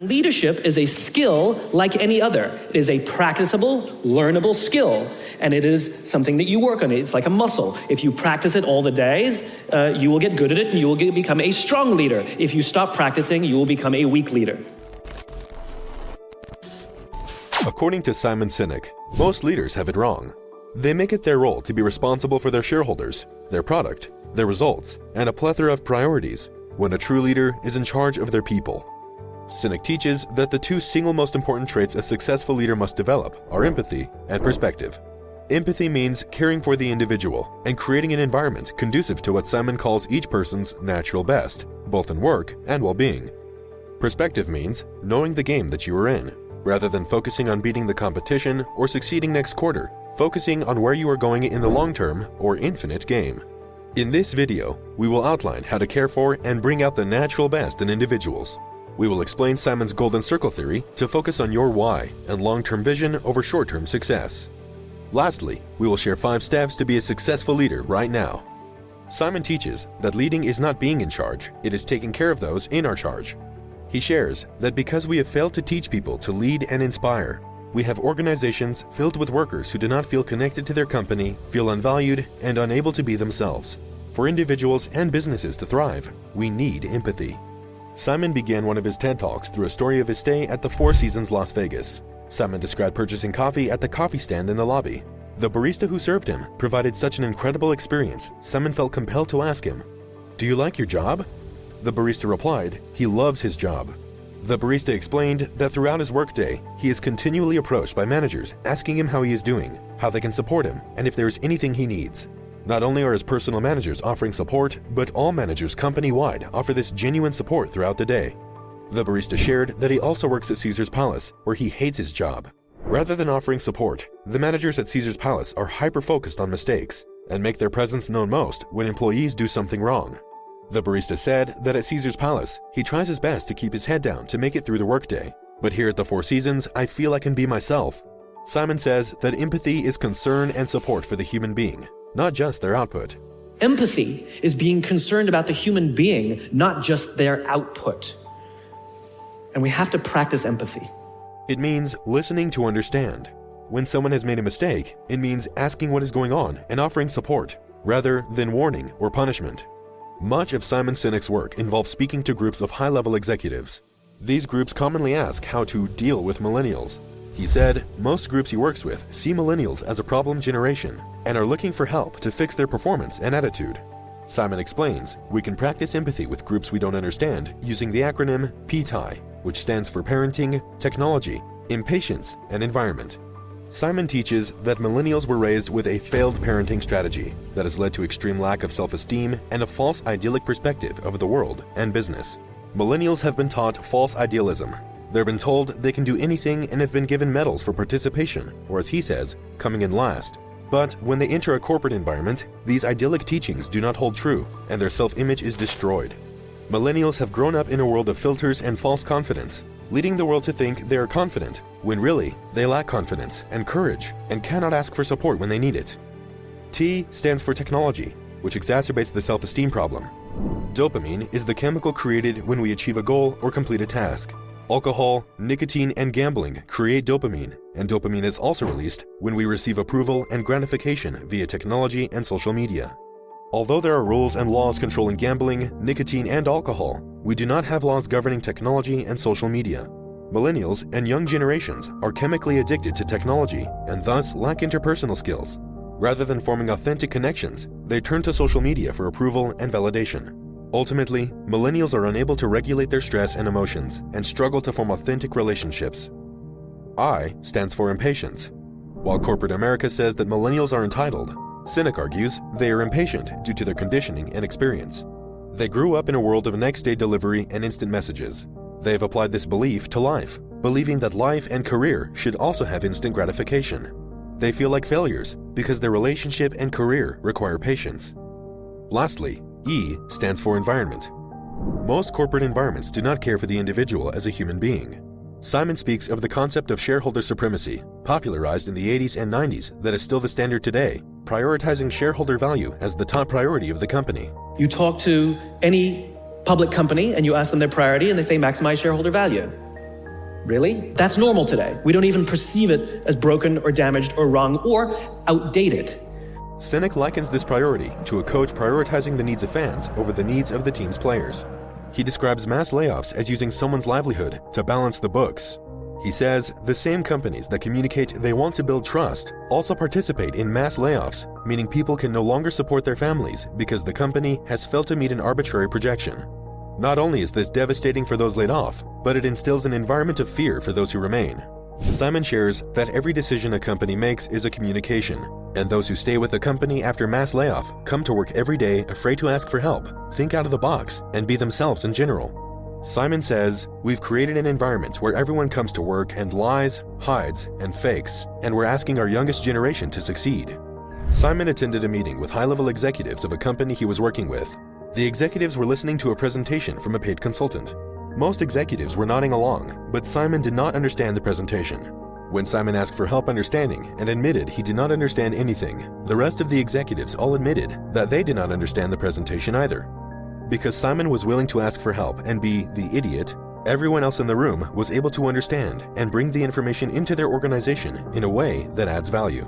Leadership is a skill like any other. It is a practicable, learnable skill, and it is something that you work on. It's like a muscle. If you practice it all the days, you will get good at it and you will become a strong leader. If you stop practicing, you will become a weak leader. According to Simon Sinek, most leaders have it wrong. They make it their role to be responsible for their shareholders, their product, their results, and a plethora of priorities, when a true leader is in charge of their people. Sinek teaches that the two single most important traits a successful leader must develop are empathy and perspective. Empathy means caring for the individual and creating an environment conducive to what Simon calls each person's natural best, both in work and well-being. Perspective means knowing the game that you are in, rather than focusing on beating the competition or succeeding next quarter, focusing on where you are going in the long-term or infinite game. In this video, we will outline how to care for and bring out the natural best in individuals. We will explain Simon's Golden Circle theory to focus on your why and long-term vision over short-term success. Lastly, we will share 5 steps to be a successful leader right now. Simon teaches that leading is not being in charge, it is taking care of those in our charge. He shares that because we have failed to teach people to lead and inspire, we have organizations filled with workers who do not feel connected to their company, feel unvalued, and unable to be themselves. For individuals and businesses to thrive, we need empathy. Simon began one of his TED Talks through a story of his stay at the Four Seasons Las Vegas. Simon described purchasing coffee at the coffee stand in the lobby. The barista who served him provided such an incredible experience, Simon felt compelled to ask him, "Do you like your job?" The barista replied, he loves his job. The barista explained that throughout his workday, he is continually approached by managers asking him how he is doing, how they can support him, and if there is anything he needs. Not only are his personal managers offering support, but all managers company-wide offer this genuine support throughout the day. The barista shared that he also works at Caesar's Palace, where he hates his job. Rather than offering support, the managers at Caesar's Palace are hyper-focused on mistakes and make their presence known most when employees do something wrong. The barista said that at Caesar's Palace, he tries his best to keep his head down to make it through the workday. But here at the Four Seasons, I feel I can be myself. Simon says that empathy is concern and support for the human being, not just their output. Empathy is being concerned about the human being, not just their output. And we have to practice empathy. It means listening to understand. When someone has made a mistake, it means asking what is going on and offering support, rather than warning or punishment. Much of Simon Sinek's work involves speaking to groups of high-level executives. These groups commonly ask how to deal with millennials. He said most groups he works with see millennials as a problem generation and are looking for help to fix their performance and attitude. Simon explains we can practice empathy with groups we don't understand using the acronym PTI, which stands for Parenting, Technology, Impatience, and Environment. Simon teaches that millennials were raised with a failed parenting strategy that has led to extreme lack of self-esteem and a false idyllic perspective of the world and business. Millennials have been taught false idealism. They've been told they can do anything and have been given medals for participation, or as he says, coming in last. But when they enter a corporate environment, these idyllic teachings do not hold true, and their self-image is destroyed. Millennials have grown up in a world of filters and false confidence, leading the world to think they are confident, when really, they lack confidence and courage and cannot ask for support when they need it. T stands for technology, which exacerbates the self-esteem problem. Dopamine is the chemical created when we achieve a goal or complete a task. Alcohol, nicotine, and gambling create dopamine, and dopamine is also released when we receive approval and gratification via technology and social media. Although there are rules and laws controlling gambling, nicotine, and alcohol, we do not have laws governing technology and social media. Millennials and young generations are chemically addicted to technology and thus lack interpersonal skills. Rather than forming authentic connections, they turn to social media for approval and validation. Ultimately, millennials are unable to regulate their stress and emotions and struggle to form authentic relationships. I stands for impatience. While corporate America says that millennials are entitled, Sinek argues they are impatient due to their conditioning and experience. They grew up in a world of next-day delivery and instant messages. They have applied this belief to life, believing that life and career should also have instant gratification. They feel like failures because their relationship and career require patience. Lastly, E stands for environment. Most corporate environments do not care for the individual as a human being. Simon speaks of the concept of shareholder supremacy, popularized in the 80s and 90s, that is still the standard today, prioritizing shareholder value as the top priority of the company. You talk to any public company and you ask them their priority and they say maximize shareholder value. Really? That's normal today. We don't even perceive it as broken or damaged or wrong or outdated. Sinek likens this priority to a coach prioritizing the needs of fans over the needs of the team's players. He describes mass layoffs as using someone's livelihood to balance the books. He says the same companies that communicate they want to build trust also participate in mass layoffs, meaning people can no longer support their families because the company has failed to meet an arbitrary projection. Not only is this devastating for those laid off, but it instills an environment of fear for those who remain. Simon shares that every decision a company makes is a communication, and those who stay with the company after mass layoff come to work every day afraid to ask for help, think out of the box, and be themselves in general. Simon says, we've created an environment where everyone comes to work and lies, hides, and fakes, and we're asking our youngest generation to succeed. Simon attended a meeting with high-level executives of a company he was working with. The executives were listening to a presentation from a paid consultant. Most executives were nodding along, but Simon did not understand the presentation. When Simon asked for help understanding and admitted he did not understand anything, the rest of the executives all admitted that they did not understand the presentation either. Because Simon was willing to ask for help and be the idiot, everyone else in the room was able to understand and bring the information into their organization in a way that adds value.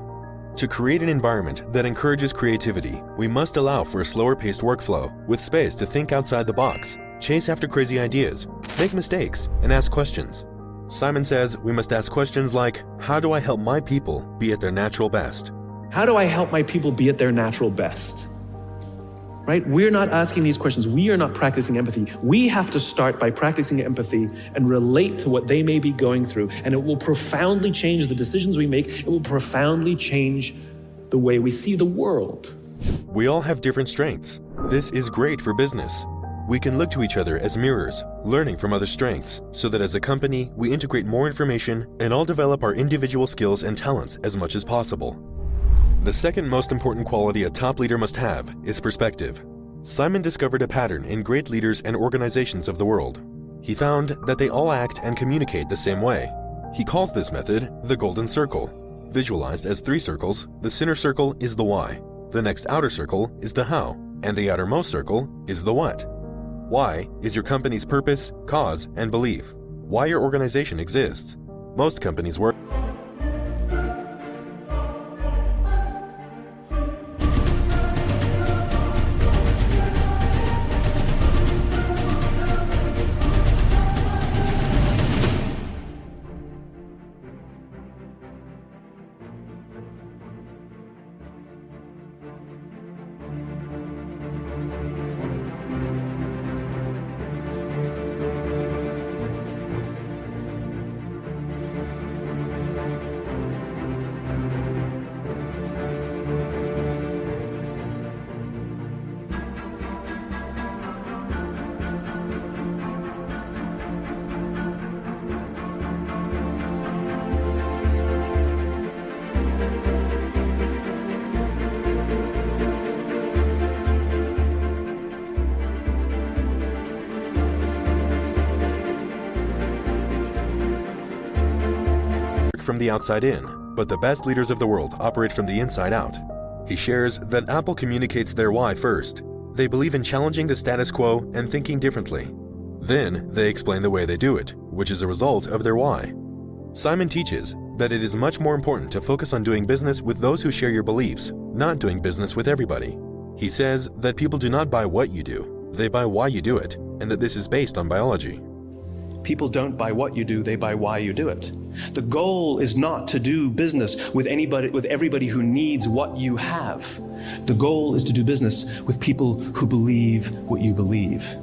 To create an environment that encourages creativity, we must allow for a slower-paced workflow with space to think outside the box, chase after crazy ideas, make mistakes, and ask questions. Simon says we must ask questions like, how do I help my people be at their natural best? How do I help my people be at their natural best? Right? We're not asking these questions. We are not practicing empathy. We have to start by practicing empathy and relate to what they may be going through. And it will profoundly change the decisions we make. It will profoundly change the way we see the world. We all have different strengths. This is great for business. We can look to each other as mirrors, learning from other strengths, so that as a company, we integrate more information and all develop our individual skills and talents as much as possible. The second most important quality a top leader must have is perspective. Simon discovered a pattern in great leaders and organizations of the world. He found that they all act and communicate the same way. He calls this method the golden circle. Visualized as 3 circles, the center circle is the why, the next outer circle is the how, and the outermost circle is the what. Why is your company's purpose, cause, and belief. Why your organization exists. Most companies work from the outside in, but the best leaders of the world operate from the inside out. He shares that Apple communicates their why first. They believe in challenging the status quo and thinking differently. Then they explain the way they do it, which is a result of their why. Simon teaches that it is much more important to focus on doing business with those who share your beliefs, not doing business with everybody. He says that people do not buy what you do, they buy why you do it, and that this is based on biology. People don't buy what you do, they buy why you do it. The goal is not to do business with everybody who needs what you have. The goal is to do business with people who believe what you believe.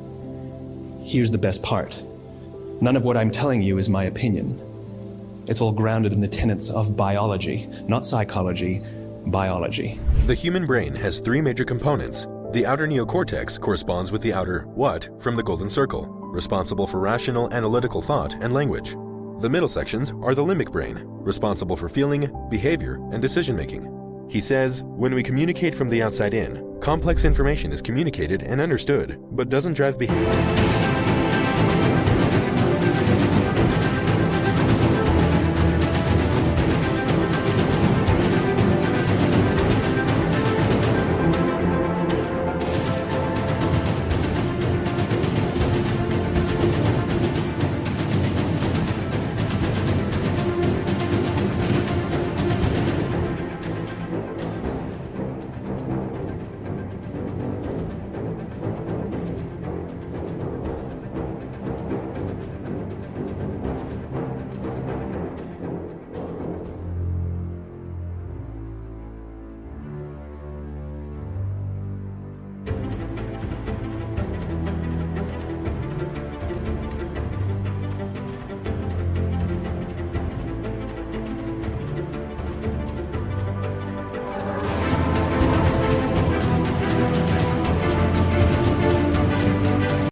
Here's the best part. None of what I'm telling you is my opinion. It's all grounded in the tenets of biology, not psychology, biology. The human brain has 3 major components. The outer neocortex corresponds with the outer what from the golden circle, responsible for rational analytical thought and language. The middle sections are the limbic brain, responsible for feeling, behavior, and decision-making. He says, when we communicate from the outside in, complex information is communicated and understood, but doesn't drive behavior.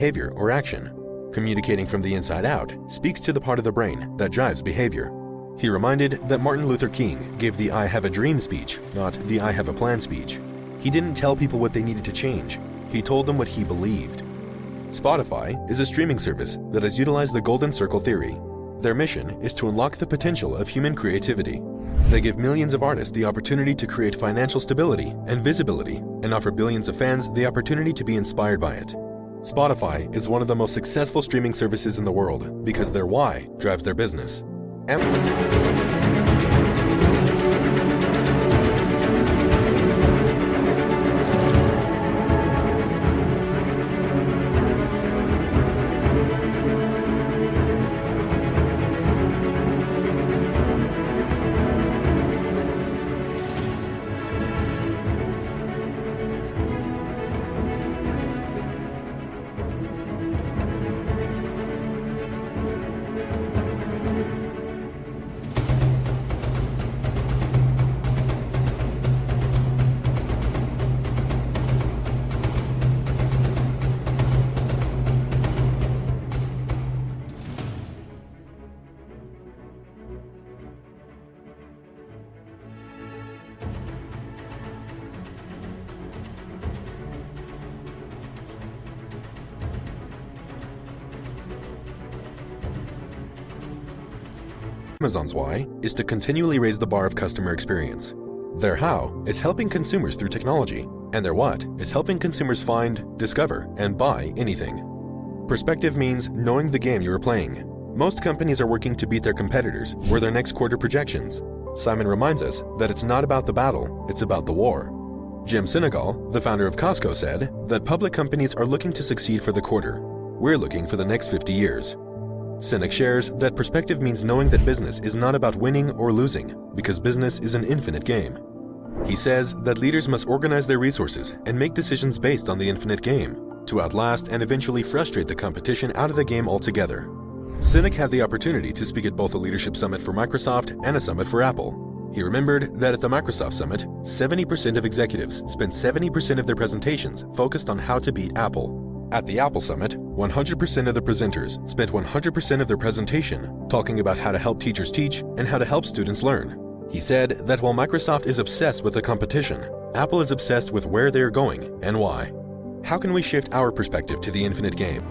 behavior or action. Communicating from the inside out speaks to the part of the brain that drives behavior. He reminded that Martin Luther King gave the I have a dream speech, not the I have a plan speech. He didn't tell people what they needed to change. He told them what he believed. Spotify is a streaming service that has utilized the Golden Circle theory. Their mission is to unlock the potential of human creativity. They give millions of artists the opportunity to create financial stability and visibility and offer billions of fans the opportunity to be inspired by it. Spotify is one of the most successful streaming services in the world because their why drives their business. Amazon's why is to continually raise the bar of customer experience. Their how is helping consumers through technology, and their what is helping consumers find, discover, and buy anything. Perspective means knowing the game you are playing. Most companies are working to beat their competitors or their next quarter projections. Simon reminds us that it's not about the battle, it's about the war. Jim Sinek, the founder of Costco, said that public companies are looking to succeed for the quarter. We're looking for the next 50 years. Sinek shares that perspective means knowing that business is not about winning or losing, because business is an infinite game. He says that leaders must organize their resources and make decisions based on the infinite game to outlast and eventually frustrate the competition out of the game altogether. Sinek had the opportunity to speak at both a leadership summit for Microsoft and a summit for Apple. He remembered that at the Microsoft summit, 70% of executives spent 70% of their presentations focused on how to beat Apple. At the Apple Summit, 100% of the presenters spent 100% of their presentation talking about how to help teachers teach and how to help students learn. He said that while Microsoft is obsessed with the competition, Apple is obsessed with where they are going and why. How can we shift our perspective to the infinite game?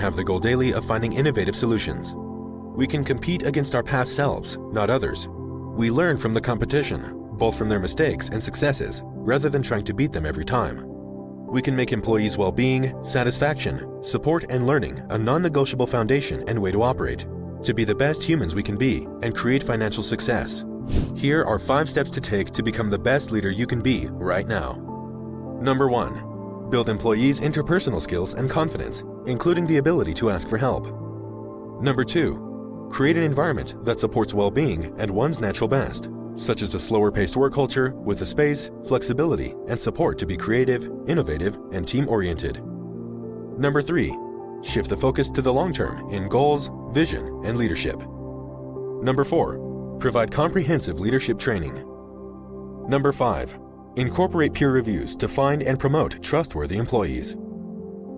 Have the goal daily of finding innovative solutions. We can compete against our past selves, not others. We learn from the competition, both from their mistakes and successes, rather than trying to beat them every time. We can make employees' well-being, satisfaction, support, and learning a non-negotiable foundation and way to operate, to be the best humans we can be and create financial success. Here are 5 steps to take to become the best leader you can be right now. Number 1. Build employees' interpersonal skills and confidence, including the ability to ask for help. Number 2. Create an environment that supports well-being and one's natural best, such as a slower-paced work culture with the space, flexibility, and support to be creative, innovative, and team-oriented. Number 3. Shift the focus to the long term in goals, vision, and leadership. Number 4. Provide comprehensive leadership training. Number 5. Incorporate peer reviews to find and promote trustworthy employees.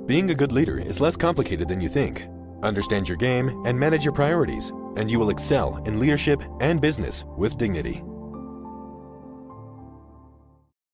Being a good leader is less complicated than you think. Understand your game and manage your priorities, and you will excel in leadership and business with dignity.